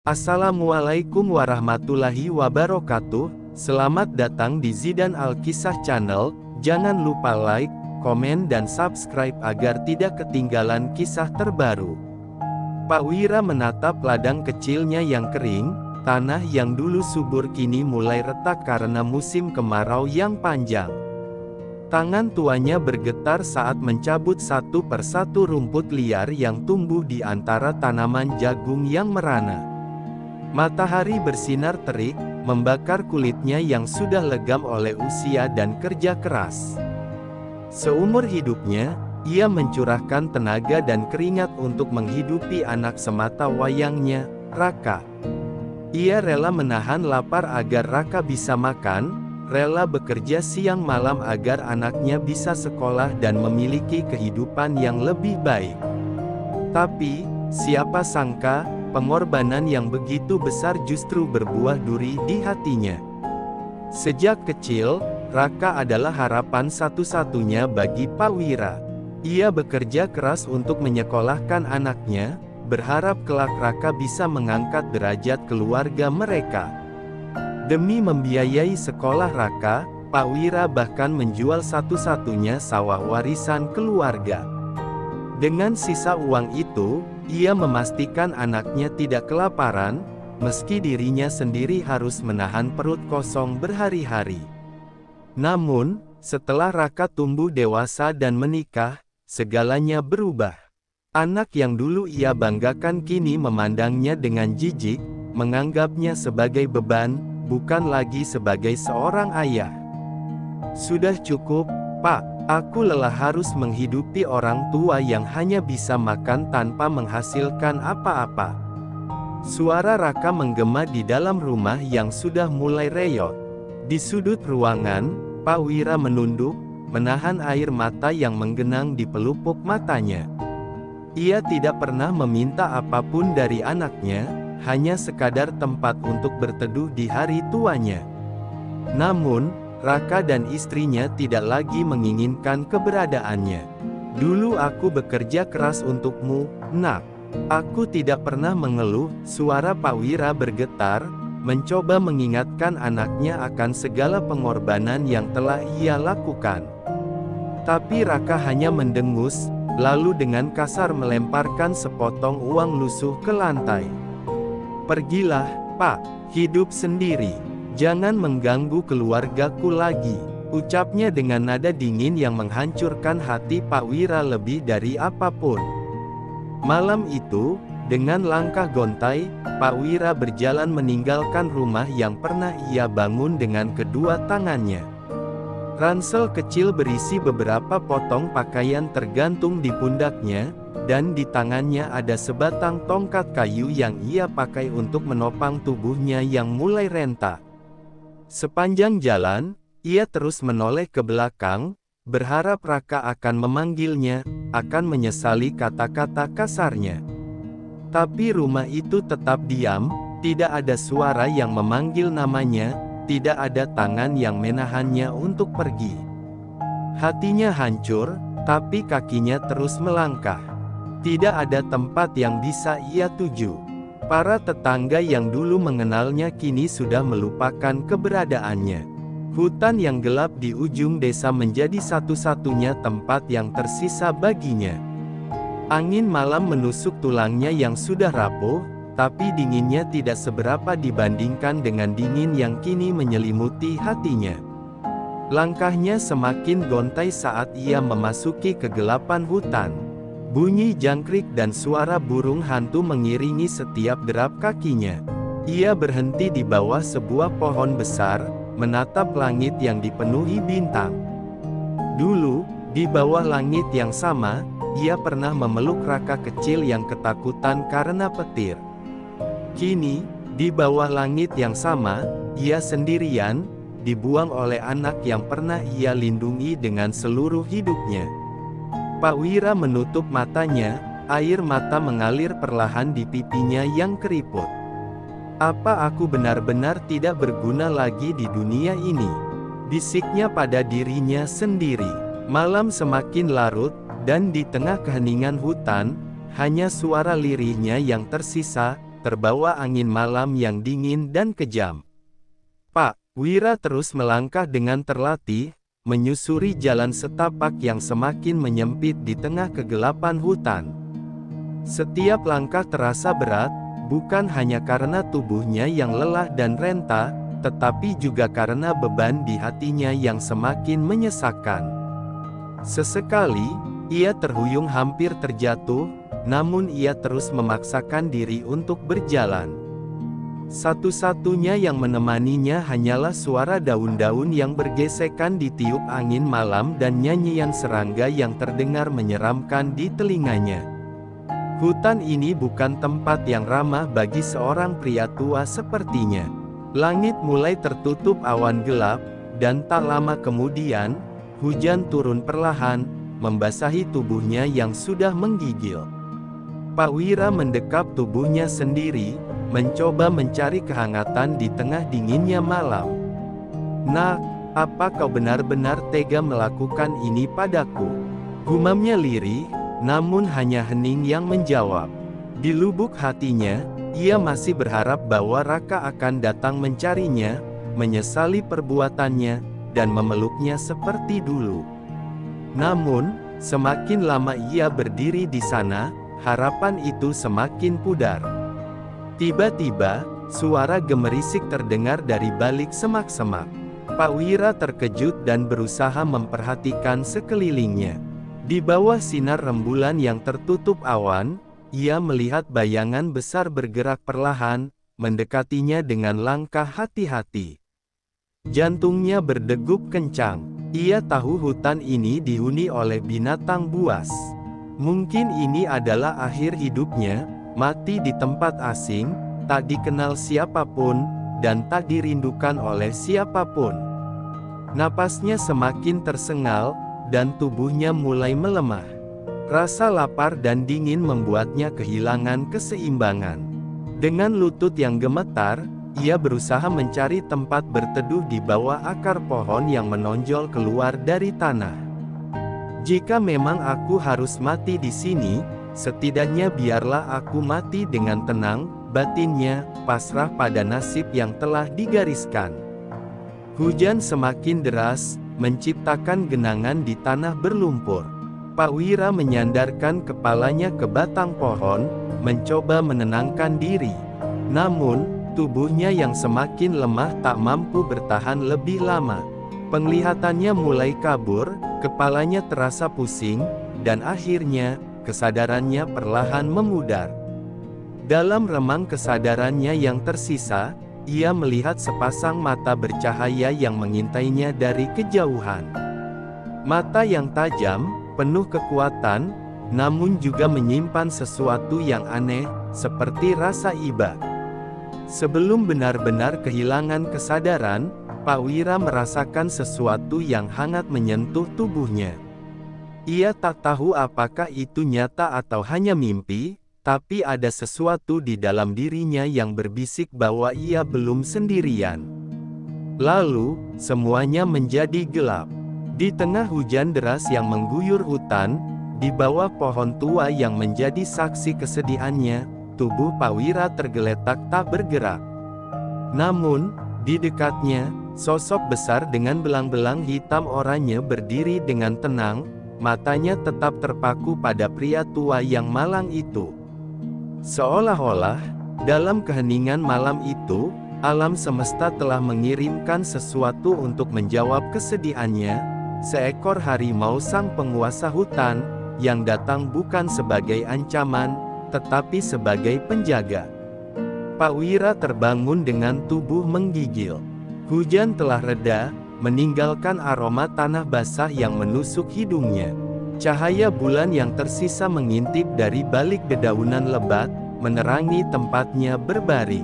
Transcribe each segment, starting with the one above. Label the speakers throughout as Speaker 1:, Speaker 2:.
Speaker 1: Assalamualaikum warahmatullahi wabarakatuh. Selamat datang di Zidan Alkisah Channel. Jangan lupa like, komen dan subscribe agar tidak ketinggalan kisah terbaru. Pak Wira menatap ladang kecilnya yang kering. Tanah yang dulu subur kini mulai retak karena musim kemarau yang panjang. Tangan tuanya bergetar saat mencabut satu persatu rumput liar yang tumbuh di antara tanaman jagung yang merana. Matahari bersinar terik, membakar kulitnya yang sudah legam oleh usia dan kerja keras. Seumur hidupnya, ia mencurahkan tenaga dan keringat untuk menghidupi anak semata wayangnya, Raka. Ia rela menahan lapar agar Raka bisa makan, rela bekerja siang malam agar anaknya bisa sekolah dan memiliki kehidupan yang lebih baik. Tapi, siapa sangka, pengorbanan yang begitu besar justru berbuah duri di hatinya. Sejak kecil, Raka adalah harapan satu-satunya bagi Pak Wira. Ia bekerja keras untuk menyekolahkan anaknya, berharap kelak Raka bisa mengangkat derajat keluarga mereka. Demi membiayai sekolah Raka, Pak Wira bahkan menjual satu-satunya sawah warisan keluarga. Dengan sisa uang itu, ia memastikan anaknya tidak kelaparan, meski dirinya sendiri harus menahan perut kosong berhari-hari. Namun, setelah Raka tumbuh dewasa dan menikah, segalanya berubah. Anak yang dulu ia banggakan kini memandangnya dengan jijik, menganggapnya sebagai beban, bukan lagi sebagai seorang ayah. "Sudah cukup, Pak. Aku lelah harus menghidupi orang tua yang hanya bisa makan tanpa menghasilkan apa-apa." Suara Raka menggema di dalam rumah yang sudah mulai reyot. Di sudut ruangan, Pak Wira menunduk, menahan air mata yang menggenang di pelupuk matanya. Ia tidak pernah meminta apapun dari anaknya, hanya sekadar tempat untuk berteduh di hari tuanya. Namun, Raka dan istrinya tidak lagi menginginkan keberadaannya. "Dulu aku bekerja keras untukmu, Nak. Aku tidak pernah mengeluh." Suara Pak Wira bergetar, mencoba mengingatkan anaknya akan segala pengorbanan yang telah ia lakukan. Tapi Raka hanya mendengus, lalu dengan kasar melemparkan sepotong uang lusuh ke lantai. "Pergilah, Pak. Hidup sendiri. Jangan mengganggu keluargaku lagi," ucapnya dengan nada dingin yang menghancurkan hati Pak Wira lebih dari apapun. Malam itu, dengan langkah gontai, Pak Wira berjalan meninggalkan rumah yang pernah ia bangun dengan kedua tangannya. Ransel kecil berisi beberapa potong pakaian tergantung di pundaknya, dan di tangannya ada sebatang tongkat kayu yang ia pakai untuk menopang tubuhnya yang mulai rentak. Sepanjang jalan, ia terus menoleh ke belakang, berharap Raka akan memanggilnya, akan menyesali kata-kata kasarnya. Tapi rumah itu tetap diam, tidak ada suara yang memanggil namanya, tidak ada tangan yang menahannya untuk pergi. Hatinya hancur, tapi kakinya terus melangkah. Tidak ada tempat yang bisa ia tuju. Para tetangga yang dulu mengenalnya kini sudah melupakan keberadaannya. Hutan yang gelap di ujung desa menjadi satu-satunya tempat yang tersisa baginya. Angin malam menusuk tulangnya yang sudah rapuh, tapi dinginnya tidak seberapa dibandingkan dengan dingin yang kini menyelimuti hatinya. Langkahnya semakin gontai saat ia memasuki kegelapan hutan. Bunyi jangkrik dan suara burung hantu mengiringi setiap derap kakinya. Ia berhenti di bawah sebuah pohon besar, menatap langit yang dipenuhi bintang. Dulu, di bawah langit yang sama, ia pernah memeluk Raka kecil yang ketakutan karena petir. Kini, di bawah langit yang sama, ia sendirian, dibuang oleh anak yang pernah ia lindungi dengan seluruh hidupnya. Pak Wira menutup matanya, air mata mengalir perlahan di pipinya yang keriput. "Apa aku benar-benar tidak berguna lagi di dunia ini?" bisiknya pada dirinya sendiri. Malam semakin larut, dan di tengah keheningan hutan, hanya suara lirihnya yang tersisa, terbawa angin malam yang dingin dan kejam. Pak Wira terus melangkah dengan terlatih, menyusuri jalan setapak yang semakin menyempit di tengah kegelapan hutan. Setiap langkah terasa berat, bukan hanya karena tubuhnya yang lelah dan renta, tetapi juga karena beban di hatinya yang semakin menyesakkan. Sesekali, ia terhuyung hampir terjatuh, namun ia terus memaksakan diri untuk berjalan. Satu-satunya yang menemaninya hanyalah suara daun-daun yang bergesekan ditiup angin malam dan nyanyian serangga yang terdengar menyeramkan di telinganya. Hutan ini bukan tempat yang ramah bagi seorang pria tua sepertinya. Langit mulai tertutup awan gelap, dan tak lama kemudian, hujan turun perlahan, membasahi tubuhnya yang sudah menggigil. Pak Wira mendekap tubuhnya sendiri, mencoba mencari kehangatan di tengah dinginnya malam. "Nak, apa kau benar-benar tega melakukan ini padaku?" gumamnya lirih, namun hanya hening yang menjawab. Di lubuk hatinya, ia masih berharap bahwa Raka akan datang mencarinya, menyesali perbuatannya, dan memeluknya seperti dulu. Namun, semakin lama ia berdiri di sana, harapan itu semakin pudar. Tiba-tiba, suara gemerisik terdengar dari balik semak-semak. Pak Wira terkejut dan berusaha memperhatikan sekelilingnya. Di bawah sinar rembulan yang tertutup awan, ia melihat bayangan besar bergerak perlahan, mendekatinya dengan langkah hati-hati. Jantungnya berdegup kencang. Ia tahu hutan ini dihuni oleh binatang buas. Mungkin ini adalah akhir hidupnya, mati di tempat asing, tak dikenal siapapun, dan tak dirindukan oleh siapapun. Napasnya semakin tersengal, dan tubuhnya mulai melemah. Rasa lapar dan dingin membuatnya kehilangan keseimbangan. Dengan lutut yang gemetar, ia berusaha mencari tempat berteduh di bawah akar pohon yang menonjol keluar dari tanah. "Jika memang aku harus mati di sini, setidaknya biarlah aku mati dengan tenang," batinnya, pasrah pada nasib yang telah digariskan. Hujan semakin deras, menciptakan genangan di tanah berlumpur. Pak Wira menyandarkan kepalanya ke batang pohon, mencoba menenangkan diri. Namun, tubuhnya yang semakin lemah tak mampu bertahan lebih lama. Penglihatannya mulai kabur, kepalanya terasa pusing, dan akhirnya, kesadarannya perlahan memudar. Dalam remang kesadarannya yang tersisa, ia melihat sepasang mata bercahaya yang mengintainya dari kejauhan. Mata yang tajam, penuh kekuatan, namun juga menyimpan sesuatu yang aneh, seperti rasa iba. Sebelum benar-benar kehilangan kesadaran, Pak Wira merasakan sesuatu yang hangat menyentuh tubuhnya. Ia tak tahu apakah itu nyata atau hanya mimpi, tapi ada sesuatu di dalam dirinya yang berbisik bahwa ia belum sendirian. Lalu, semuanya menjadi gelap. Di tengah hujan deras yang mengguyur hutan, di bawah pohon tua yang menjadi saksi kesedihannya, tubuh Pak Wira tergeletak tak bergerak. Namun, di dekatnya, sosok besar dengan belang-belang hitam oranye berdiri dengan tenang, matanya tetap terpaku pada pria tua yang malang itu. Seolah-olah, dalam keheningan malam itu, alam semesta telah mengirimkan sesuatu untuk menjawab kesedihannya, seekor harimau sang penguasa hutan, yang datang bukan sebagai ancaman, tetapi sebagai penjaga. Pak Wira terbangun dengan tubuh menggigil. Hujan telah reda, meninggalkan aroma tanah basah yang menusuk hidungnya. Cahaya bulan yang tersisa mengintip dari balik dedaunan lebat, menerangi tempatnya berbaring.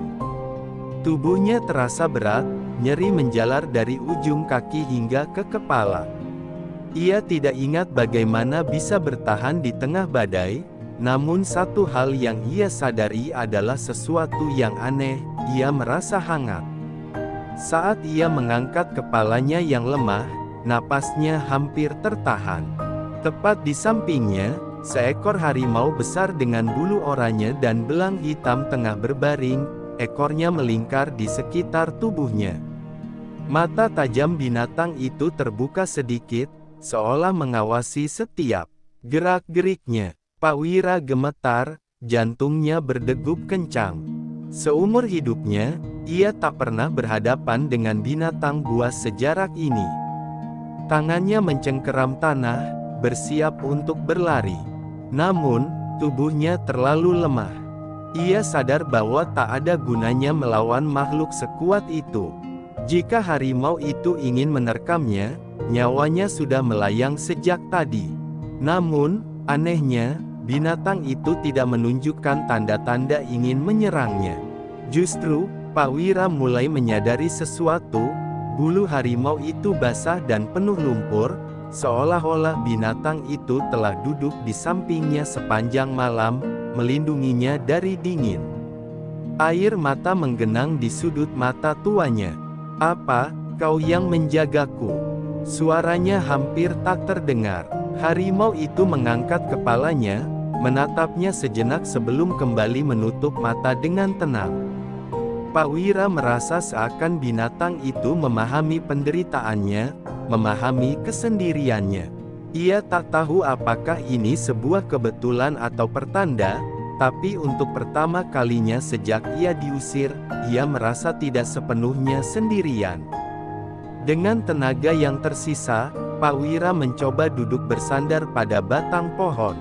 Speaker 1: Tubuhnya terasa berat, nyeri menjalar dari ujung kaki hingga ke kepala. Ia tidak ingat bagaimana bisa bertahan di tengah badai, namun satu hal yang ia sadari adalah sesuatu yang aneh, ia merasa hangat. Saat ia mengangkat kepalanya yang lemah, napasnya hampir tertahan. Tepat di sampingnya, seekor harimau besar dengan bulu oranye dan belang hitam tengah berbaring, ekornya melingkar di sekitar tubuhnya. Mata tajam binatang itu terbuka sedikit, seolah mengawasi setiap gerak-geriknya. Pak Wira gemetar, jantungnya berdegup kencang. Seumur hidupnya, ia tak pernah berhadapan dengan binatang buas sejarak ini. Tangannya mencengkeram tanah, bersiap untuk berlari. Namun, tubuhnya terlalu lemah. Ia sadar bahwa tak ada gunanya melawan makhluk sekuat itu. Jika harimau itu ingin menerkamnya, nyawanya sudah melayang sejak tadi. Namun, anehnya, binatang itu tidak menunjukkan tanda-tanda ingin menyerangnya. Justru, Pak Wira mulai menyadari sesuatu. Bulu harimau itu basah dan penuh lumpur, seolah-olah binatang itu telah duduk di sampingnya sepanjang malam, melindunginya dari dingin. Air mata menggenang di sudut mata tuanya. "Apa, kau yang menjagaku?" Suaranya hampir tak terdengar. Harimau itu mengangkat kepalanya, menatapnya sejenak sebelum kembali menutup mata dengan tenang. Pak Wira merasa seakan binatang itu memahami penderitaannya, memahami kesendiriannya. Ia tak tahu apakah ini sebuah kebetulan atau pertanda, tapi untuk pertama kalinya sejak ia diusir, ia merasa tidak sepenuhnya sendirian. Dengan tenaga yang tersisa, Pak Wira mencoba duduk bersandar pada batang pohon.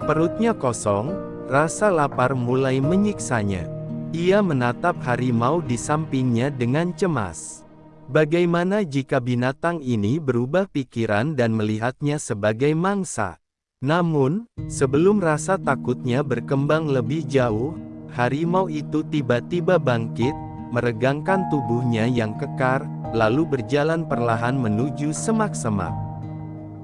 Speaker 1: Perutnya kosong, rasa lapar mulai menyiksanya. Ia menatap harimau di sampingnya dengan cemas. Bagaimana jika binatang ini berubah pikiran dan melihatnya sebagai mangsa? Namun, sebelum rasa takutnya berkembang lebih jauh, harimau itu tiba-tiba bangkit, meregangkan tubuhnya yang kekar, lalu berjalan perlahan menuju semak-semak.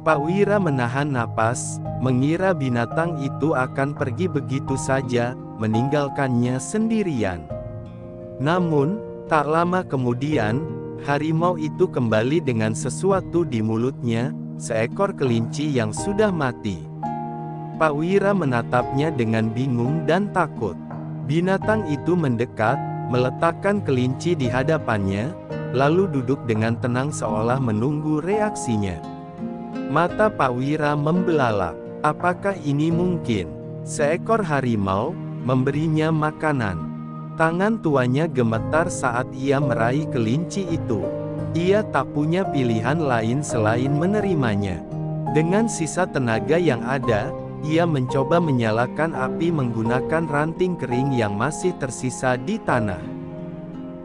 Speaker 1: Pak Wira menahan napas, mengira binatang itu akan pergi begitu saja, meninggalkannya sendirian. Namun, tak lama kemudian, harimau itu kembali dengan sesuatu di mulutnya, seekor kelinci yang sudah mati. Pak Wira menatapnya dengan bingung dan takut. Binatang itu mendekat, meletakkan kelinci di hadapannya, lalu duduk dengan tenang seolah menunggu reaksinya. Mata Pak Wira membelalak. Apakah ini mungkin? Seekor harimau memberinya makanan. Tangan tuanya gemetar saat ia meraih kelinci itu. Ia tak punya pilihan lain selain menerimanya. Dengan sisa tenaga yang ada, ia mencoba menyalakan api menggunakan ranting kering yang masih tersisa di tanah.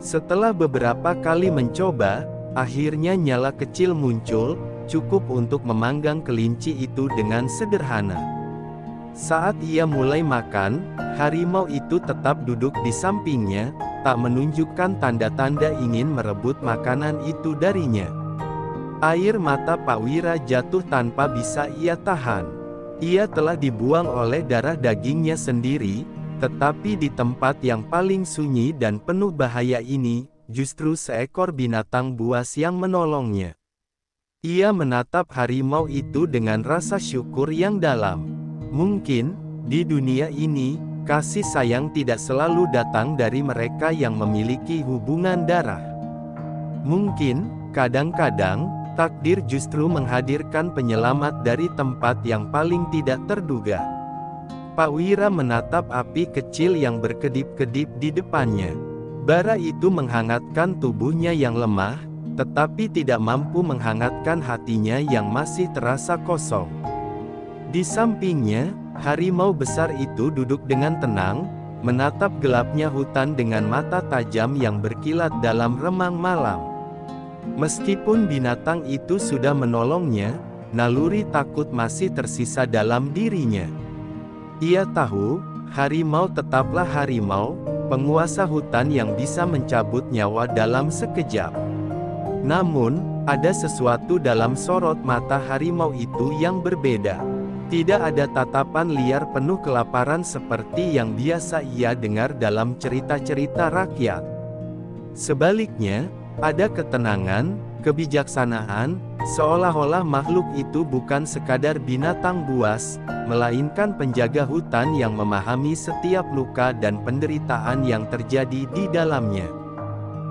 Speaker 1: Setelah beberapa kali mencoba, akhirnya nyala kecil muncul, cukup untuk memanggang kelinci itu dengan sederhana. Saat ia mulai makan, harimau itu tetap duduk di sampingnya, tak menunjukkan tanda-tanda ingin merebut makanan itu darinya. Air mata Pak Wira jatuh tanpa bisa ia tahan. Ia telah dibuang oleh darah dagingnya sendiri, tetapi di tempat yang paling sunyi dan penuh bahaya ini, justru seekor binatang buas yang menolongnya. Ia menatap harimau itu dengan rasa syukur yang dalam. Mungkin, di dunia ini, kasih sayang tidak selalu datang dari mereka yang memiliki hubungan darah. Mungkin, kadang-kadang, takdir justru menghadirkan penyelamat dari tempat yang paling tidak terduga. Pak Wira menatap api kecil yang berkedip-kedip di depannya. Bara itu menghangatkan tubuhnya yang lemah, tetapi tidak mampu menghangatkan hatinya yang masih terasa kosong. Di sampingnya, harimau besar itu duduk dengan tenang, menatap gelapnya hutan dengan mata tajam yang berkilat dalam remang malam. Meskipun binatang itu sudah menolongnya, naluri takut masih tersisa dalam dirinya. Ia tahu, harimau tetaplah harimau, penguasa hutan yang bisa mencabut nyawa dalam sekejap. Namun, ada sesuatu dalam sorot mata harimau itu yang berbeda. Tidak ada tatapan liar penuh kelaparan seperti yang biasa ia dengar dalam cerita-cerita rakyat. Sebaliknya, ada ketenangan, kebijaksanaan, seolah-olah makhluk itu bukan sekadar binatang buas, melainkan penjaga hutan yang memahami setiap luka dan penderitaan yang terjadi di dalamnya.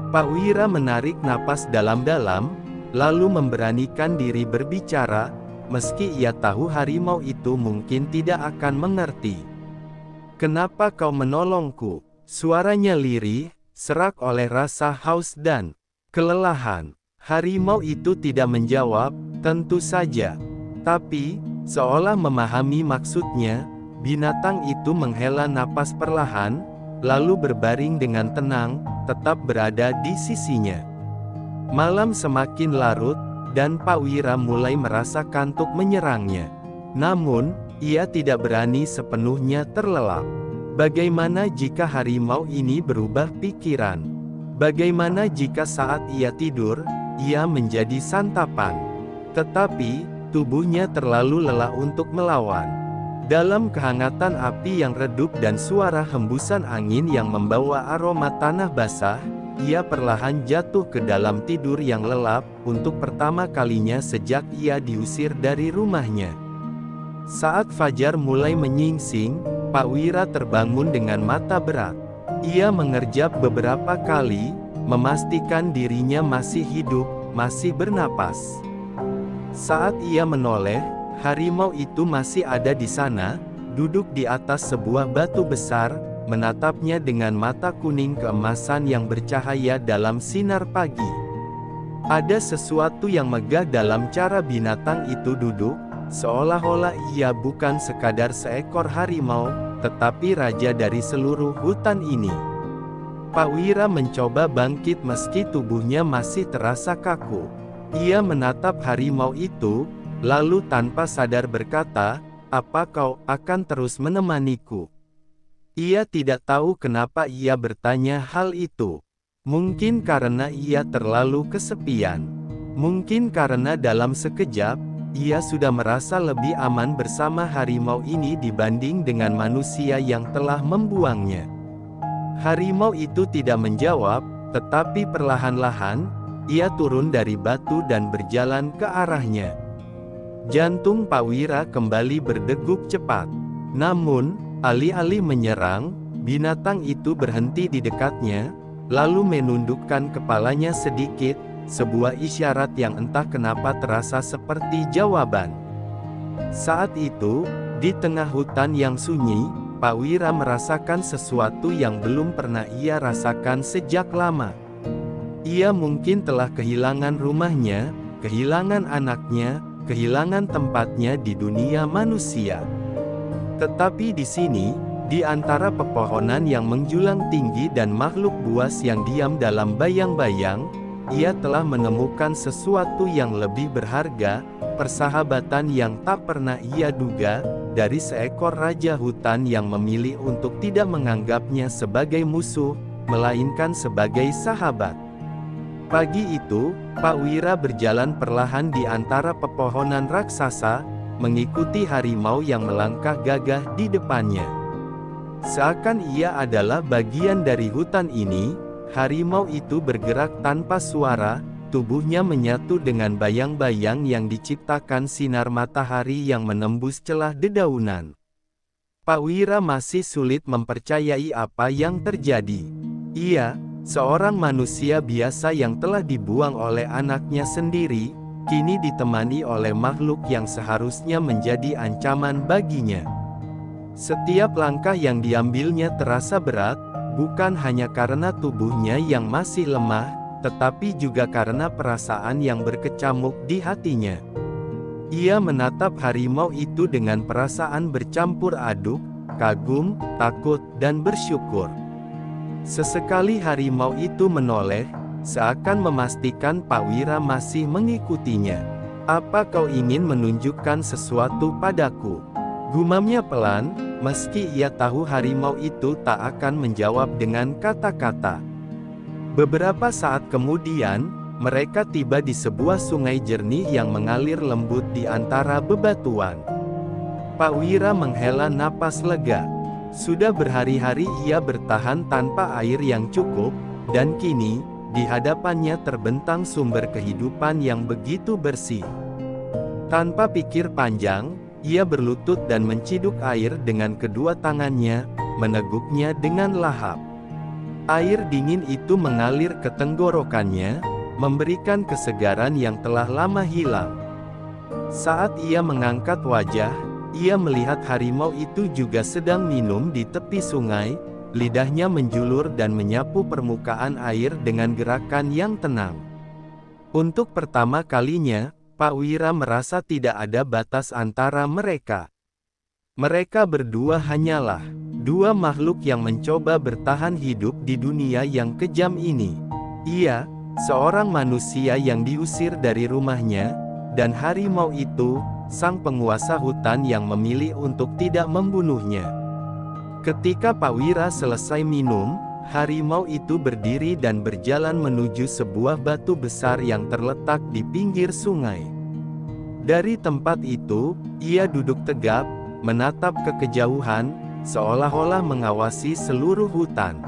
Speaker 1: Pak Wira menarik napas dalam-dalam, lalu memberanikan diri berbicara, meski ia tahu harimau itu mungkin tidak akan mengerti. "Kenapa kau menolongku?" Suaranya lirih, serak oleh rasa haus dan kelelahan. Harimau itu tidak menjawab, tentu saja. Tapi, seolah memahami maksudnya, binatang itu menghela napas perlahan, lalu berbaring dengan tenang, tetap berada di sisinya. Malam semakin larut, dan Pak Wira mulai merasa kantuk menyerangnya. Namun, ia tidak berani sepenuhnya terlelap. Bagaimana jika harimau ini berubah pikiran? Bagaimana jika saat ia tidur, ia menjadi santapan? Tetapi, tubuhnya terlalu lelah untuk melawan. Dalam kehangatan api yang redup dan suara hembusan angin yang membawa aroma tanah basah, ia perlahan jatuh ke dalam tidur yang lelap, untuk pertama kalinya sejak ia diusir dari rumahnya. Saat fajar mulai menyingsing, Pak Wira terbangun dengan mata berat. Ia mengerjap beberapa kali, memastikan dirinya masih hidup, masih bernapas. Saat ia menoleh, harimau itu masih ada di sana, duduk di atas sebuah batu besar, menatapnya dengan mata kuning keemasan yang bercahaya dalam sinar pagi. Ada sesuatu yang megah dalam cara binatang itu duduk, seolah-olah ia bukan sekadar seekor harimau, tetapi raja dari seluruh hutan ini. Pak Wira mencoba bangkit meski tubuhnya masih terasa kaku. Ia menatap harimau itu, lalu tanpa sadar berkata, "Apa kau akan terus menemaniku?" Ia tidak tahu kenapa ia bertanya hal itu. Mungkin karena ia terlalu kesepian. Mungkin karena dalam sekejap, ia sudah merasa lebih aman bersama harimau ini dibanding dengan manusia yang telah membuangnya. Harimau itu tidak menjawab, tetapi perlahan-lahan, ia turun dari batu dan berjalan ke arahnya. Jantung Pak Wira kembali berdegup cepat. Namun, alih-alih menyerang, binatang itu berhenti di dekatnya, lalu menundukkan kepalanya sedikit, sebuah isyarat yang entah kenapa terasa seperti jawaban. Saat itu, di tengah hutan yang sunyi, Pak Wira merasakan sesuatu yang belum pernah ia rasakan sejak lama. Ia mungkin telah kehilangan rumahnya, kehilangan anaknya, kehilangan tempatnya di dunia manusia. Tetapi di sini, di antara pepohonan yang menjulang tinggi dan makhluk buas yang diam dalam bayang-bayang, ia telah menemukan sesuatu yang lebih berharga, persahabatan yang tak pernah ia duga, dari seekor raja hutan yang memilih untuk tidak menganggapnya sebagai musuh, melainkan sebagai sahabat. Pagi itu, Pak Wira berjalan perlahan di antara pepohonan raksasa, mengikuti harimau yang melangkah gagah di depannya. Seakan ia adalah bagian dari hutan ini, harimau itu bergerak tanpa suara, tubuhnya menyatu dengan bayang-bayang yang diciptakan sinar matahari yang menembus celah dedaunan. Pak Wira masih sulit mempercayai apa yang terjadi. Ia, seorang manusia biasa yang telah dibuang oleh anaknya sendiri, kini ditemani oleh makhluk yang seharusnya menjadi ancaman baginya. Setiap langkah yang diambilnya terasa berat, bukan hanya karena tubuhnya yang masih lemah, tetapi juga karena perasaan yang berkecamuk di hatinya. Ia menatap harimau itu dengan perasaan bercampur aduk, kagum, takut, dan bersyukur. Sesekali harimau itu menoleh, seakan memastikan Pak Wira masih mengikutinya. "Apa kau ingin menunjukkan sesuatu padaku?" gumamnya pelan, meski ia tahu harimau itu tak akan menjawab dengan kata-kata. Beberapa saat kemudian, mereka tiba di sebuah sungai jernih yang mengalir lembut di antara bebatuan. Pak Wira menghela napas lega. Sudah berhari-hari ia bertahan tanpa air yang cukup, dan kini, di hadapannya terbentang sumber kehidupan yang begitu bersih. Tanpa pikir panjang, ia berlutut dan menciduk air dengan kedua tangannya, meneguknya dengan lahap. Air dingin itu mengalir ke tenggorokannya, memberikan kesegaran yang telah lama hilang. Saat ia mengangkat wajah, ia melihat harimau itu juga sedang minum di tepi sungai, lidahnya menjulur dan menyapu permukaan air dengan gerakan yang tenang. Untuk pertama kalinya, Pak Wira merasa tidak ada batas antara mereka. Mereka berdua hanyalah dua makhluk yang mencoba bertahan hidup di dunia yang kejam ini. Ia, seorang manusia yang diusir dari rumahnya, dan harimau itu, sang penguasa hutan yang memilih untuk tidak membunuhnya. Ketika Pak Wira selesai minum, harimau itu berdiri dan berjalan menuju sebuah batu besar yang terletak di pinggir sungai. Dari tempat itu, ia duduk tegap, menatap ke kejauhan, seolah-olah mengawasi seluruh hutan.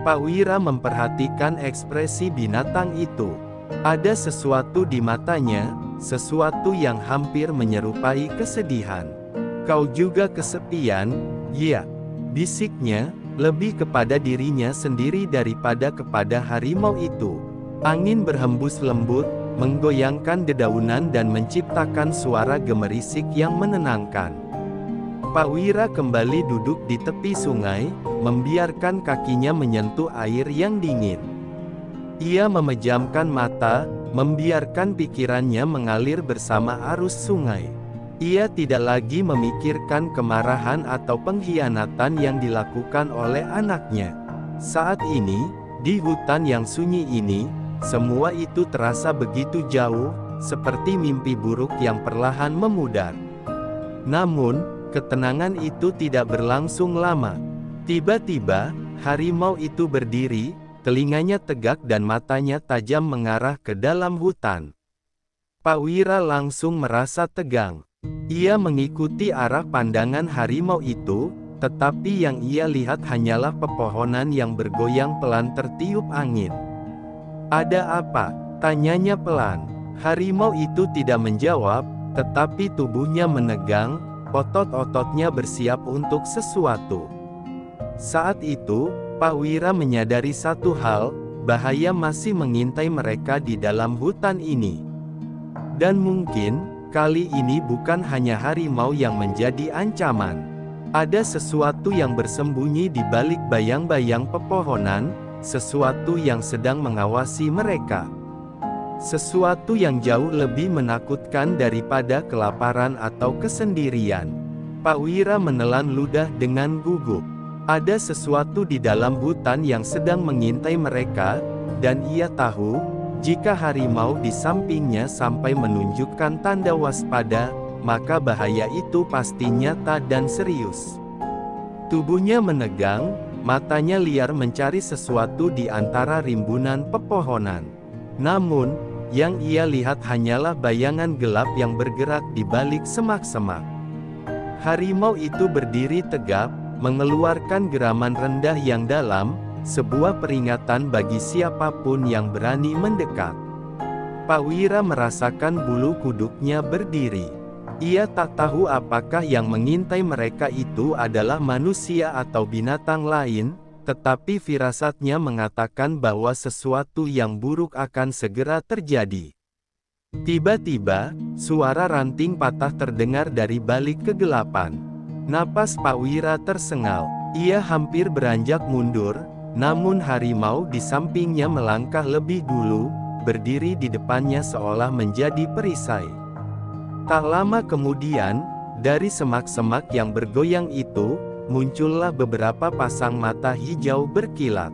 Speaker 1: Pak Wira memperhatikan ekspresi binatang itu. Ada sesuatu di matanya, sesuatu yang hampir menyerupai kesedihan. "Kau juga kesepian, ya?" bisiknya, lebih kepada dirinya sendiri daripada kepada harimau itu. Angin berhembus lembut, menggoyangkan dedaunan dan menciptakan suara gemerisik yang menenangkan. Pak Wira kembali duduk di tepi sungai, membiarkan kakinya menyentuh air yang dingin. Ia memejamkan mata, membiarkan pikirannya mengalir bersama arus sungai. Ia tidak lagi memikirkan kemarahan atau pengkhianatan yang dilakukan oleh anaknya. Saat ini, di hutan yang sunyi ini, semua itu terasa begitu jauh, seperti mimpi buruk yang perlahan memudar. Namun, ketenangan itu tidak berlangsung lama. Tiba-tiba, harimau itu berdiri, telinganya tegak dan matanya tajam mengarah ke dalam hutan. Pak Wira langsung merasa tegang. Ia mengikuti arah pandangan harimau itu, tetapi yang ia lihat hanyalah pepohonan yang bergoyang pelan tertiup angin. "Ada apa?" tanyanya pelan. Harimau itu tidak menjawab, tetapi tubuhnya menegang, otot-ototnya bersiap untuk sesuatu. Saat itu, Pak Wira menyadari satu hal, bahaya masih mengintai mereka di dalam hutan ini. Dan mungkin, kali ini bukan hanya harimau yang menjadi ancaman. Ada sesuatu yang bersembunyi di balik bayang-bayang pepohonan, sesuatu yang sedang mengawasi mereka. Sesuatu yang jauh lebih menakutkan daripada kelaparan atau kesendirian. Pak Wira menelan ludah dengan gugup. Ada sesuatu di dalam hutan yang sedang mengintai mereka, dan ia tahu, jika harimau di sampingnya sampai menunjukkan tanda waspada, maka bahaya itu pasti nyata dan serius. Tubuhnya menegang, matanya liar mencari sesuatu di antara rimbunan pepohonan. Namun, yang ia lihat hanyalah bayangan gelap yang bergerak di balik semak-semak. Harimau itu berdiri tegap, mengeluarkan geraman rendah yang dalam, sebuah peringatan bagi siapapun yang berani mendekat. Pak Wira merasakan bulu kuduknya berdiri. Ia tak tahu apakah yang mengintai mereka itu adalah manusia atau binatang lain, tetapi firasatnya mengatakan bahwa sesuatu yang buruk akan segera terjadi. Tiba-tiba, suara ranting patah terdengar dari balik kegelapan. Napas Pak Wira tersengal. Ia hampir beranjak mundur, namun harimau di sampingnya melangkah lebih dulu, berdiri di depannya seolah menjadi perisai. Tak lama kemudian, dari semak-semak yang bergoyang itu, muncullah beberapa pasang mata hijau berkilat.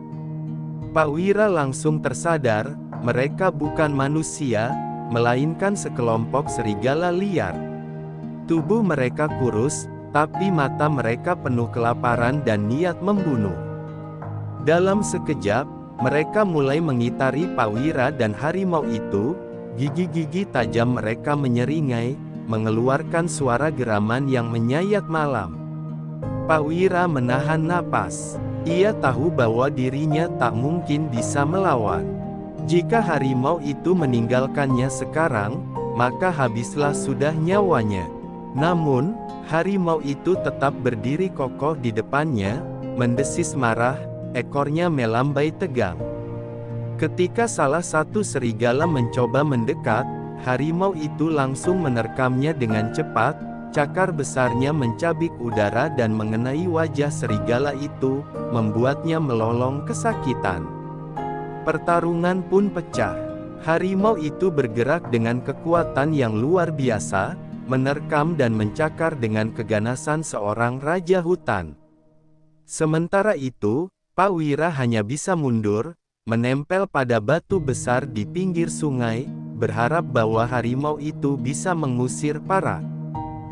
Speaker 1: Pak Wira langsung tersadar, mereka bukan manusia, melainkan sekelompok serigala liar. Tubuh mereka kurus, tapi mata mereka penuh kelaparan dan niat membunuh. Dalam sekejap, mereka mulai mengitari Pak Wira dan harimau itu, gigi-gigi tajam mereka menyeringai, mengeluarkan suara geraman yang menyayat malam. Pak Wira menahan napas. Ia tahu bahwa dirinya tak mungkin bisa melawan. Jika harimau itu meninggalkannya sekarang, maka habislah sudah nyawanya. Namun, harimau itu tetap berdiri kokoh di depannya, mendesis marah, ekornya melambai tegang. Ketika salah satu serigala mencoba mendekat, harimau itu langsung menerkamnya dengan cepat, cakar besarnya mencabik udara dan mengenai wajah serigala itu, membuatnya melolong kesakitan. Pertarungan pun pecah. Harimau itu bergerak dengan kekuatan yang luar biasa, menerkam dan mencakar dengan keganasan seorang raja hutan. Sementara itu, Pak Wira hanya bisa mundur, menempel pada batu besar di pinggir sungai, berharap bahwa harimau itu bisa mengusir para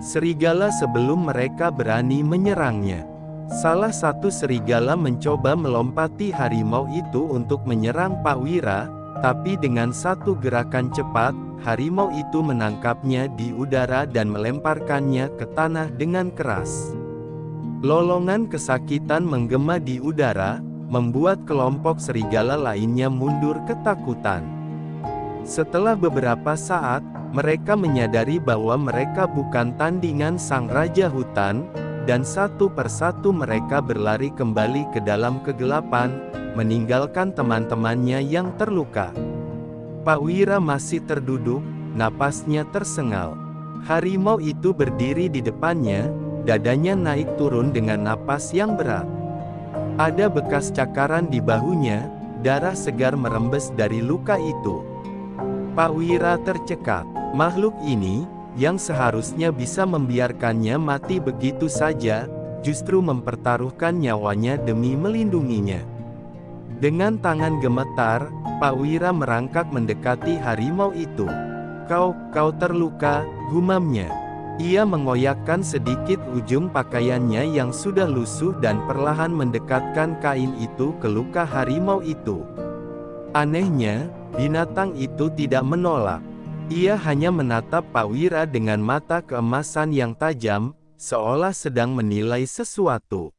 Speaker 1: serigala sebelum mereka berani menyerangnya. Salah satu serigala mencoba melompati harimau itu untuk menyerang Pak Wira, tapi dengan satu gerakan cepat, harimau itu menangkapnya di udara dan melemparkannya ke tanah dengan keras. Lolongan kesakitan menggema di udara, membuat kelompok serigala lainnya mundur ketakutan. Setelah beberapa saat, mereka menyadari bahwa mereka bukan tandingan sang raja hutan, dan satu persatu mereka berlari kembali ke dalam kegelapan, meninggalkan teman-temannya yang terluka. Pak Wira masih terduduk, napasnya tersengal. Harimau itu berdiri di depannya, dadanya naik turun dengan napas yang berat. Ada bekas cakaran di bahunya, darah segar merembes dari luka itu. Pak Wira tercekat. Makhluk ini, yang seharusnya bisa membiarkannya mati begitu saja, justru mempertaruhkan nyawanya demi melindunginya. Dengan tangan gemetar, Pak Wira merangkak mendekati harimau itu. Kau terluka," gumamnya. Ia mengoyakkan sedikit ujung pakaiannya yang sudah lusuh dan perlahan mendekatkan kain itu ke luka harimau itu. Anehnya, binatang itu tidak menolak. Ia hanya menatap Pak Wira dengan mata keemasan yang tajam, seolah sedang menilai sesuatu.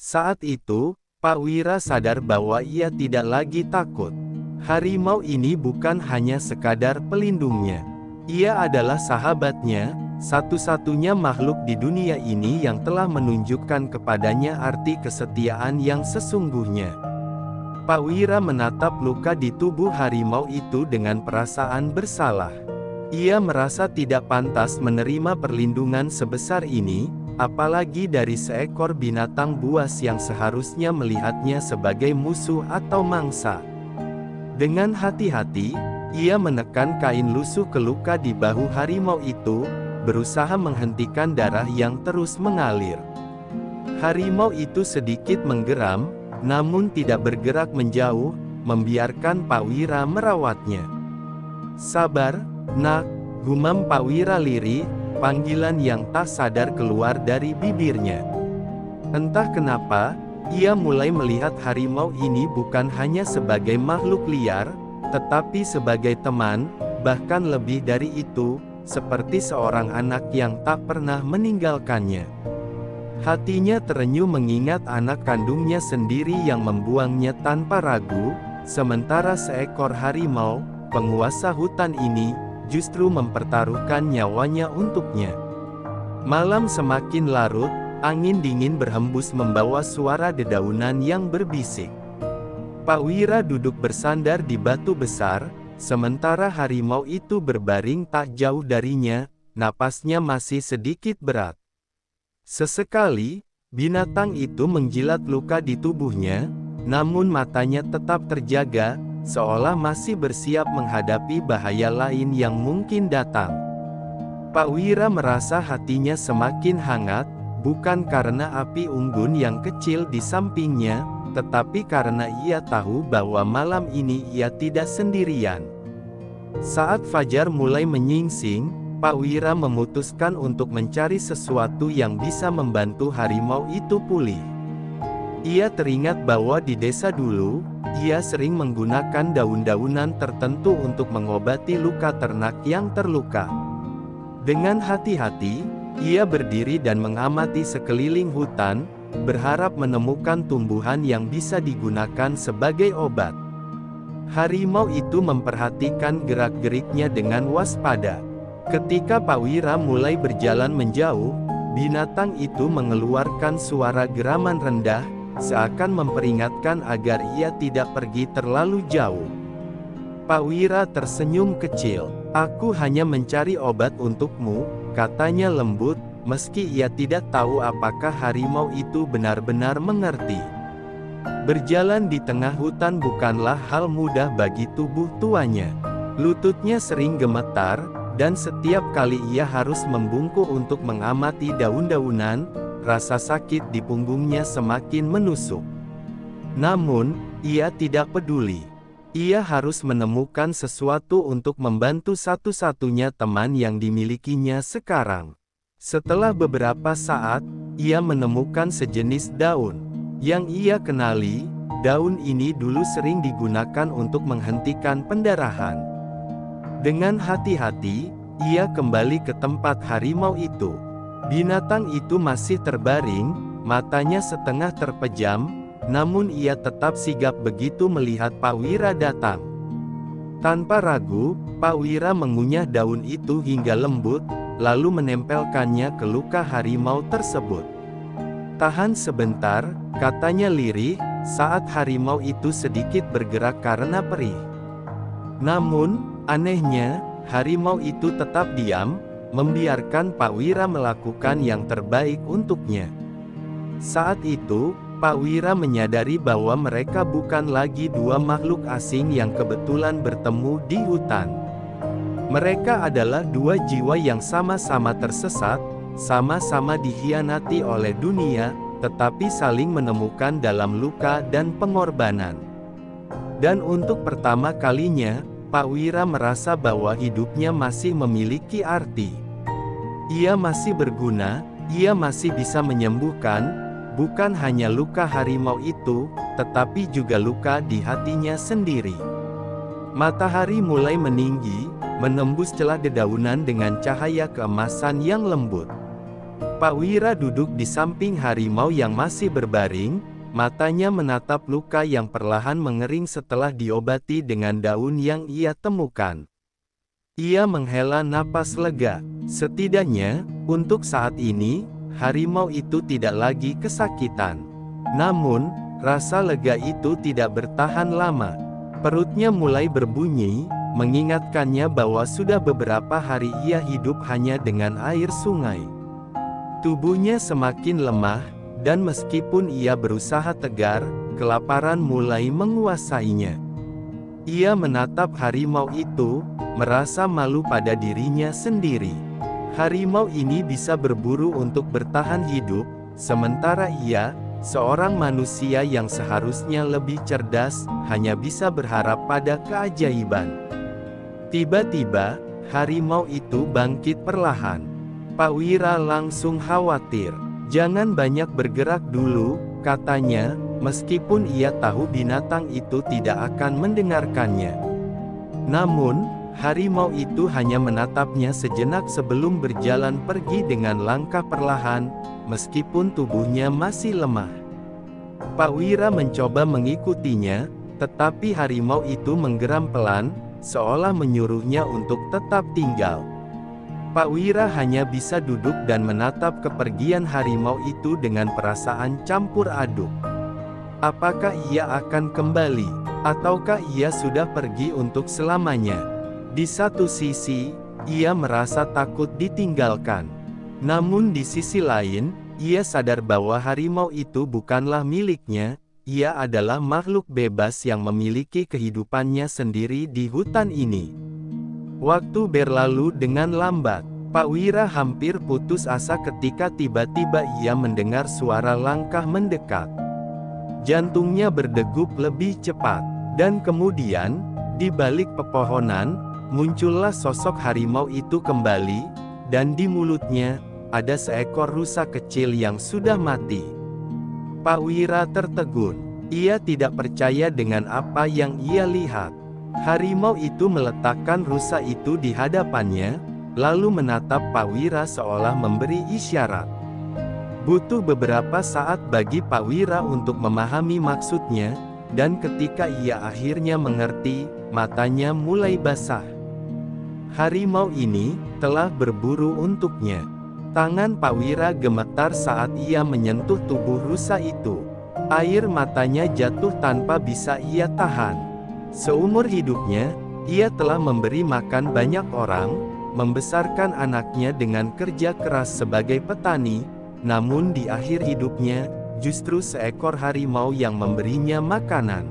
Speaker 1: Saat itu, Pak Wira sadar bahwa ia tidak lagi takut. Harimau ini bukan hanya sekadar pelindungnya. Ia adalah sahabatnya, satu-satunya makhluk di dunia ini yang telah menunjukkan kepadanya arti kesetiaan yang sesungguhnya. Pak Wira menatap luka di tubuh harimau itu dengan perasaan bersalah. Ia merasa tidak pantas menerima perlindungan sebesar ini, apalagi dari seekor binatang buas yang seharusnya melihatnya sebagai musuh atau mangsa. Dengan hati-hati, ia menekan kain lusuh ke luka di bahu harimau itu, berusaha menghentikan darah yang terus mengalir. Harimau itu sedikit menggeram, namun tidak bergerak menjauh, membiarkan Pak Wira merawatnya. "Sabar, nak," gumam Pak Wira lirih, panggilan yang tak sadar keluar dari bibirnya. Entah kenapa, ia mulai melihat harimau ini bukan hanya sebagai makhluk liar, tetapi sebagai teman, bahkan lebih dari itu, seperti seorang anak yang tak pernah meninggalkannya. Hatinya terenyuh mengingat anak kandungnya sendiri yang membuangnya tanpa ragu, sementara seekor harimau, penguasa hutan ini, justru mempertaruhkan nyawanya untuknya. Malam semakin larut, angin dingin berhembus membawa suara dedaunan yang berbisik. Pak Wira duduk bersandar di batu besar, sementara harimau itu berbaring tak jauh darinya, napasnya masih sedikit berat. Sesekali, binatang itu menjilat luka di tubuhnya, namun matanya tetap terjaga, seolah masih bersiap menghadapi bahaya lain yang mungkin datang. Pak Wira merasa hatinya semakin hangat, bukan karena api unggun yang kecil di sampingnya, tetapi karena ia tahu bahwa malam ini ia tidak sendirian. Saat fajar mulai menyingsing, Pak Wira memutuskan untuk mencari sesuatu yang bisa membantu harimau itu pulih. Ia teringat bahwa di desa dulu, ia sering menggunakan daun-daunan tertentu untuk mengobati luka ternak yang terluka. Dengan hati-hati, ia berdiri dan mengamati sekeliling hutan, berharap menemukan tumbuhan yang bisa digunakan sebagai obat. Harimau itu memperhatikan gerak-geriknya dengan waspada. Ketika Pak Wira mulai berjalan menjauh, binatang itu mengeluarkan suara geraman rendah, seakan memperingatkan agar ia tidak pergi terlalu jauh. Pak Wira tersenyum kecil. "Aku hanya mencari obat untukmu," katanya lembut, meski ia tidak tahu apakah harimau itu benar-benar mengerti. Berjalan di tengah hutan bukanlah hal mudah bagi tubuh tuanya. Lututnya sering gemetar, dan setiap kali ia harus membungkuk untuk mengamati daun-daunan, rasa sakit di punggungnya semakin menusuk. Namun, ia tidak peduli. Ia harus menemukan sesuatu untuk membantu satu-satunya teman yang dimilikinya sekarang. Setelah beberapa saat, ia menemukan sejenis daun yang ia kenali. Daun ini dulu sering digunakan untuk menghentikan pendarahan. Dengan hati-hati, ia kembali ke tempat harimau itu. Binatang itu masih terbaring, matanya setengah terpejam, namun ia tetap sigap begitu melihat Pak Wira datang. Tanpa ragu, Pak Wira mengunyah daun itu hingga lembut, lalu menempelkannya ke luka harimau tersebut. "Tahan sebentar," katanya lirih, saat harimau itu sedikit bergerak karena perih. Namun, anehnya, harimau itu tetap diam, membiarkan Pak Wira melakukan yang terbaik untuknya. Saat itu, Pak Wira menyadari bahwa mereka bukan lagi dua makhluk asing yang kebetulan bertemu di hutan. Mereka adalah dua jiwa yang sama-sama tersesat, sama-sama dikhianati oleh dunia, tetapi saling menemukan dalam luka dan pengorbanan. Dan untuk pertama kalinya, Pak Wira merasa bahwa hidupnya masih memiliki arti. Ia masih berguna, ia masih bisa menyembuhkan, bukan hanya luka harimau itu, tetapi juga luka di hatinya sendiri. Matahari mulai meninggi, menembus celah dedaunan dengan cahaya keemasan yang lembut. Pak Wira duduk di samping harimau yang masih berbaring, matanya menatap luka yang perlahan mengering setelah diobati dengan daun yang ia temukan. Ia menghela napas lega. Setidaknya, untuk saat ini, harimau itu tidak lagi kesakitan. Namun, rasa lega itu tidak bertahan lama. Perutnya mulai berbunyi, mengingatkannya bahwa sudah beberapa hari ia hidup hanya dengan air sungai. Tubuhnya semakin lemah, dan meskipun ia berusaha tegar, kelaparan mulai menguasainya. Ia menatap harimau itu, merasa malu pada dirinya sendiri. Harimau ini bisa berburu untuk bertahan hidup, sementara ia, seorang manusia yang seharusnya lebih cerdas, hanya bisa berharap pada keajaiban. Tiba-tiba, harimau itu bangkit perlahan. Pak Wira langsung khawatir. "Jangan banyak bergerak dulu," katanya, meskipun ia tahu binatang itu tidak akan mendengarkannya. Namun, harimau itu hanya menatapnya sejenak sebelum berjalan pergi dengan langkah perlahan, meskipun tubuhnya masih lemah. Pak Wira mencoba mengikutinya, tetapi harimau itu menggeram pelan, seolah menyuruhnya untuk tetap tinggal. Pak Wira hanya bisa duduk dan menatap kepergian harimau itu dengan perasaan campur aduk. Apakah ia akan kembali, ataukah ia sudah pergi untuk selamanya? Di satu sisi, ia merasa takut ditinggalkan. Namun di sisi lain, ia sadar bahwa harimau itu bukanlah miliknya, ia adalah makhluk bebas yang memiliki kehidupannya sendiri di hutan ini. Waktu berlalu dengan lambat. Pak Wira hampir putus asa ketika tiba-tiba ia mendengar suara langkah mendekat. Jantungnya berdegup lebih cepat. Dan kemudian, di balik pepohonan, muncullah sosok harimau itu kembali, dan di mulutnya, ada seekor rusa kecil yang sudah mati. Pak Wira tertegun. Ia tidak percaya dengan apa yang ia lihat. Harimau itu meletakkan rusa itu di hadapannya, lalu menatap Pak Wira seolah memberi isyarat. Butuh beberapa saat bagi Pak Wira untuk memahami maksudnya, dan ketika ia akhirnya mengerti, matanya mulai basah. Harimau ini telah berburu untuknya. Tangan Pak Wira gemetar saat ia menyentuh tubuh rusa itu. Air matanya jatuh tanpa bisa ia tahan. Seumur hidupnya, ia telah memberi makan banyak orang, membesarkan anaknya dengan kerja keras sebagai petani, namun di akhir hidupnya, justru seekor harimau yang memberinya makanan.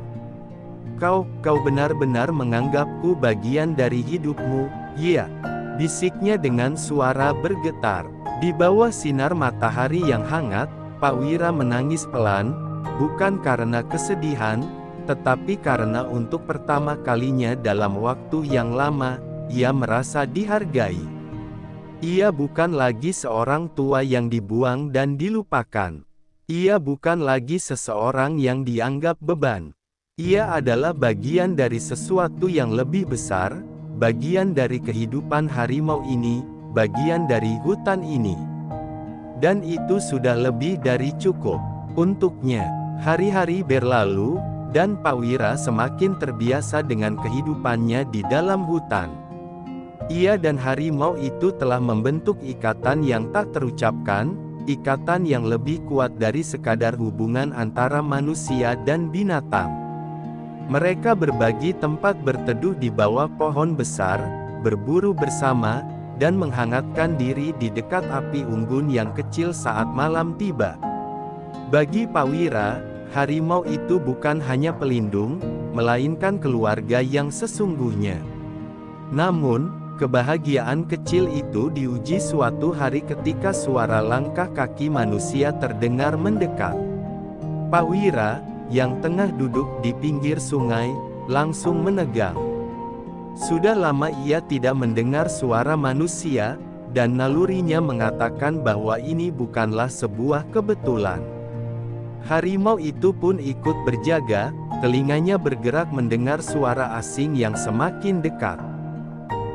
Speaker 1: Kau benar-benar menganggapku bagian dari hidupmu, ya? Bisiknya dengan suara bergetar. Di bawah sinar matahari yang hangat, Pak Wira menangis pelan, bukan karena kesedihan, tetapi karena untuk pertama kalinya dalam waktu yang lama, ia merasa dihargai. Ia bukan lagi seorang tua yang dibuang dan dilupakan. Ia bukan lagi seseorang yang dianggap beban. Ia adalah bagian dari sesuatu yang lebih besar, bagian dari kehidupan harimau ini, bagian dari hutan ini. Dan itu sudah lebih dari cukup untuknya. Hari-hari berlalu, dan Pak Wira semakin terbiasa dengan kehidupannya di dalam hutan. Ia dan harimau itu telah membentuk ikatan yang tak terucapkan, ikatan yang lebih kuat dari sekadar hubungan antara manusia dan binatang. Mereka berbagi tempat berteduh di bawah pohon besar, berburu bersama, dan menghangatkan diri di dekat api unggun yang kecil saat malam tiba. Bagi Pak Wira, harimau itu bukan hanya pelindung, melainkan keluarga yang sesungguhnya. Namun, kebahagiaan kecil itu diuji suatu hari ketika suara langkah kaki manusia terdengar mendekat. Pak Wira, yang tengah duduk di pinggir sungai, langsung menegang. Sudah lama ia tidak mendengar suara manusia, dan nalurinya mengatakan bahwa ini bukanlah sebuah kebetulan. Harimau itu pun ikut berjaga, telinganya bergerak mendengar suara asing yang semakin dekat.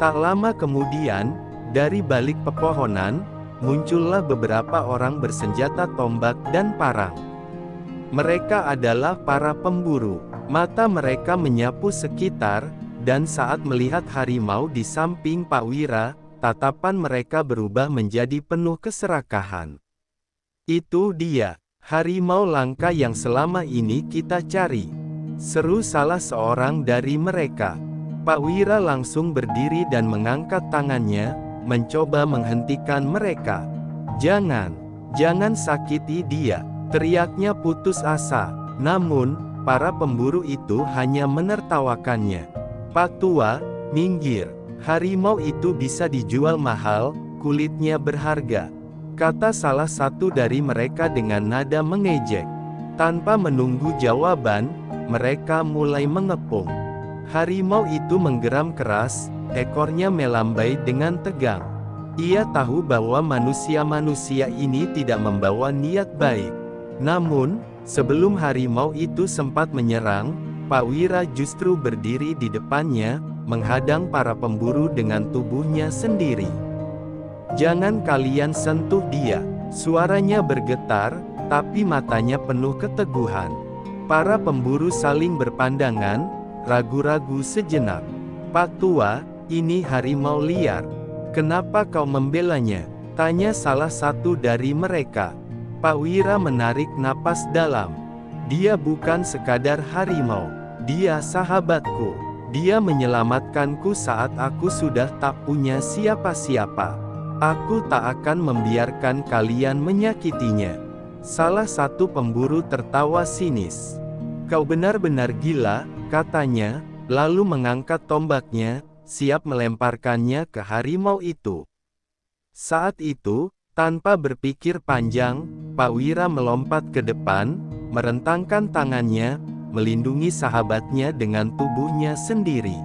Speaker 1: Tak lama kemudian, dari balik pepohonan, muncullah beberapa orang bersenjata tombak dan parang. Mereka adalah para pemburu. Mata mereka menyapu sekitar, dan saat melihat harimau di samping Pak Wira, tatapan mereka berubah menjadi penuh keserakahan. Itu dia, harimau langka yang selama ini kita cari, seru salah seorang dari mereka. Pak Wira langsung berdiri dan mengangkat tangannya, mencoba menghentikan mereka. Jangan sakiti dia, teriaknya putus asa. Namun, para pemburu itu hanya menertawakannya. Pak Tua, minggir, harimau itu bisa dijual mahal, kulitnya berharga, kata salah satu dari mereka dengan nada mengejek. Tanpa menunggu jawaban, mereka mulai mengepung. Harimau itu menggeram keras, ekornya melambai dengan tegang. Ia tahu bahwa manusia-manusia ini tidak membawa niat baik. Namun, sebelum harimau itu sempat menyerang, Pak Wira justru berdiri di depannya, menghadang para pemburu dengan tubuhnya sendiri. Jangan kalian sentuh dia, suaranya bergetar, tapi matanya penuh keteguhan. Para pemburu saling berpandangan, ragu-ragu sejenak. Pak Tua, ini harimau liar. Kenapa kau membelanya? Tanya salah satu dari mereka. Pak Wira menarik napas dalam. Dia bukan sekadar harimau. Dia sahabatku. Dia menyelamatkanku saat aku sudah tak punya siapa-siapa. Aku tak akan membiarkan kalian menyakitinya. Salah satu pemburu tertawa sinis. Kau benar-benar gila, katanya, lalu mengangkat tombaknya, siap melemparkannya ke harimau itu. Saat itu, tanpa berpikir panjang, Pak Wira melompat ke depan, merentangkan tangannya, melindungi sahabatnya dengan tubuhnya sendiri.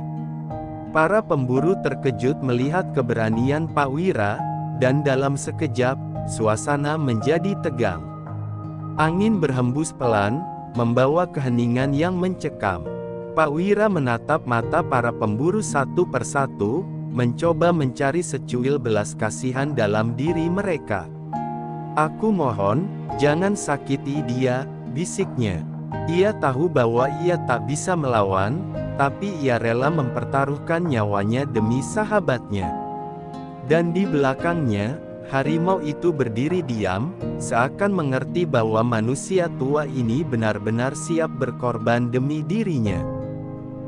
Speaker 1: Para pemburu terkejut melihat keberanian Pak Wira, dan dalam sekejap, suasana menjadi tegang. Angin berhembus pelan, membawa keheningan yang mencekam. Pak Wira menatap mata para pemburu satu persatu, mencoba mencari secuil belas kasihan dalam diri mereka. Aku mohon, jangan sakiti dia, bisiknya. Ia tahu bahwa ia tak bisa melawan, tapi ia rela mempertaruhkan nyawanya demi sahabatnya. Dan di belakangnya, harimau itu berdiri diam, seakan mengerti bahwa manusia tua ini benar-benar siap berkorban demi dirinya.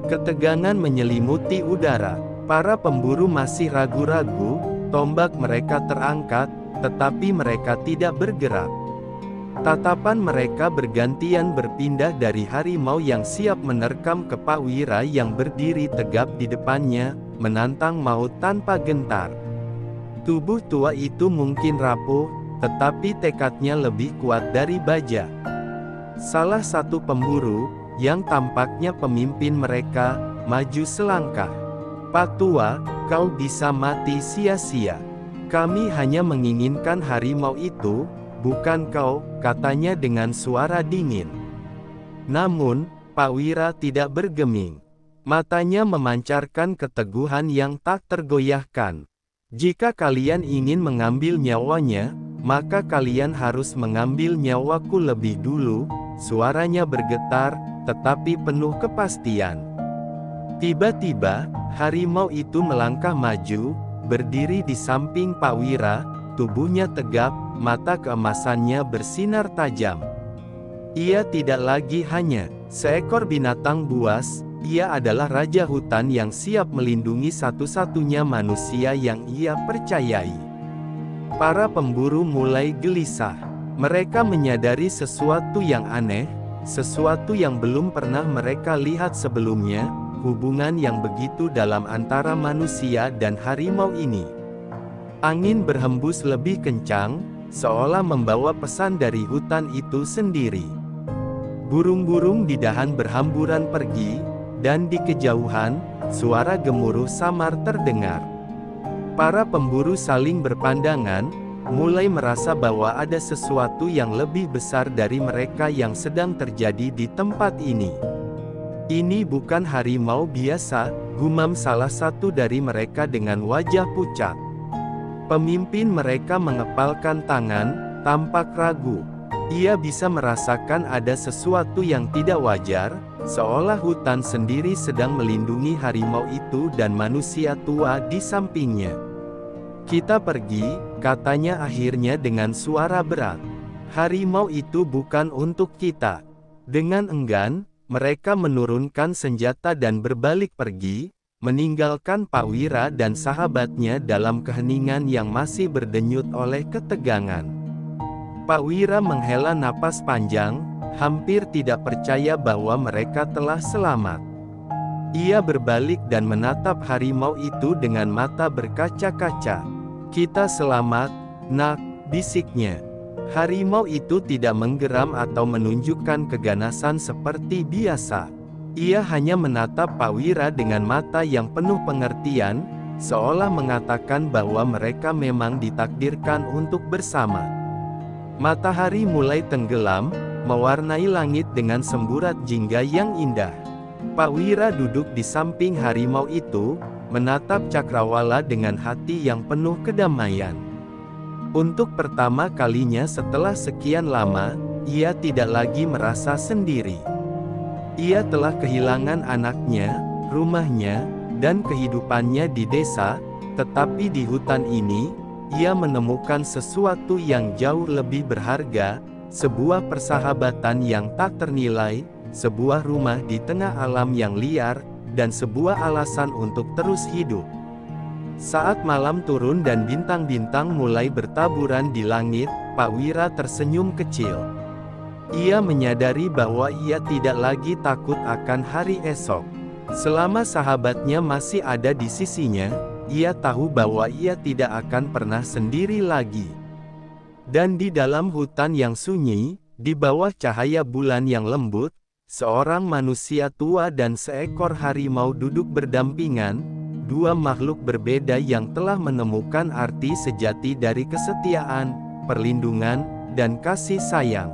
Speaker 1: Ketegangan menyelimuti udara. Para pemburu masih ragu-ragu, tombak mereka terangkat, tetapi mereka tidak bergerak. Tatapan mereka bergantian berpindah dari harimau yang siap menerkam ke Pak Wira yang berdiri tegap di depannya, menantang maut tanpa gentar. Tubuh tua itu mungkin rapuh, tetapi tekadnya lebih kuat dari baja. Salah satu pemburu, yang tampaknya pemimpin mereka, maju selangkah. "Pak Tua, kau bisa mati sia-sia. Kami hanya menginginkan harimau itu, bukan kau," katanya dengan suara dingin. Namun, Pak Wira tidak bergeming. Matanya memancarkan keteguhan yang tak tergoyahkan. "Jika kalian ingin mengambil nyawanya, maka kalian harus mengambil nyawaku lebih dulu," suaranya bergetar, tetapi penuh kepastian. Tiba-tiba, harimau itu melangkah maju, berdiri di samping Pak Wira, tubuhnya tegap, mata keemasannya bersinar tajam. Ia tidak lagi hanya seekor binatang buas, ia adalah raja hutan yang siap melindungi satu-satunya manusia yang ia percayai. Para pemburu mulai gelisah. Mereka menyadari sesuatu yang aneh, sesuatu yang belum pernah mereka lihat sebelumnya, hubungan yang begitu dalam antara manusia dan harimau ini. Angin berhembus lebih kencang, seolah membawa pesan dari hutan itu sendiri. Burung-burung di dahan berhamburan pergi, dan di kejauhan, suara gemuruh samar terdengar. Para pemburu saling berpandangan, mulai merasa bahwa ada sesuatu yang lebih besar dari mereka yang sedang terjadi di tempat ini. "Ini bukan harimau biasa," gumam salah satu dari mereka dengan wajah pucat. Pemimpin mereka mengepalkan tangan, tampak ragu. Ia bisa merasakan ada sesuatu yang tidak wajar, seolah hutan sendiri sedang melindungi harimau itu dan manusia tua di sampingnya. "Kita pergi," katanya akhirnya dengan suara berat. "Harimau itu bukan untuk kita." Dengan enggan, mereka menurunkan senjata dan berbalik pergi, meninggalkan Pak Wira dan sahabatnya dalam keheningan yang masih berdenyut oleh ketegangan. Pak Wira menghela napas panjang, hampir tidak percaya bahwa mereka telah selamat. Ia berbalik dan menatap harimau itu dengan mata berkaca-kaca. "Kita selamat, nak," bisiknya. Harimau itu tidak menggeram atau menunjukkan keganasan seperti biasa. Ia hanya menatap Pak Wira dengan mata yang penuh pengertian, seolah mengatakan bahwa mereka memang ditakdirkan untuk bersama. Matahari mulai tenggelam, mewarnai langit dengan semburat jingga yang indah. Pak Wira duduk di samping harimau itu, menatap cakrawala dengan hati yang penuh kedamaian. Untuk pertama kalinya setelah sekian lama, ia tidak lagi merasa sendiri. Ia telah kehilangan anaknya, rumahnya, dan kehidupannya di desa, tetapi di hutan ini, ia menemukan sesuatu yang jauh lebih berharga, sebuah persahabatan yang tak ternilai, sebuah rumah di tengah alam yang liar, dan sebuah alasan untuk terus hidup. Saat malam turun dan bintang-bintang mulai bertaburan di langit, Pak Wira tersenyum kecil. Ia menyadari bahwa ia tidak lagi takut akan hari esok. Selama sahabatnya masih ada di sisinya, ia tahu bahwa ia tidak akan pernah sendiri lagi. Dan di dalam hutan yang sunyi, di bawah cahaya bulan yang lembut, seorang manusia tua dan seekor harimau duduk berdampingan, dua makhluk berbeda yang telah menemukan arti sejati dari kesetiaan, perlindungan, dan kasih sayang.